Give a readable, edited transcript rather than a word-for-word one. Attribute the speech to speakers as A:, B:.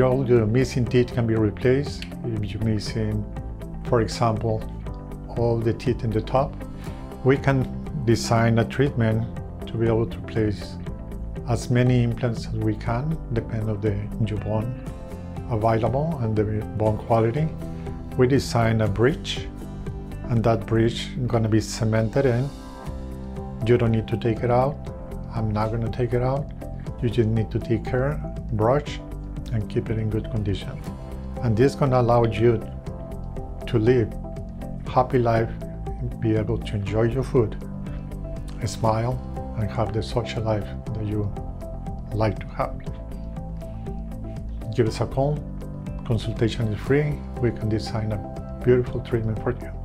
A: All your missing teeth can be replaced. If you're missing, for example, all the teeth in the top, we can design a treatment to be able to place as many implants as we can, depending on the new bone available and the bone quality. We design a bridge, and that bridge is going to be cemented in. You don't need to take it out. I'm not going to take it out. You just need to take care, brush, and keep it in good condition. And this is going to allow you to live a happy life, be able to enjoy your food, smile, and have the social life that you like to have. Give us a call. Consultation is free. We can design a beautiful treatment for you.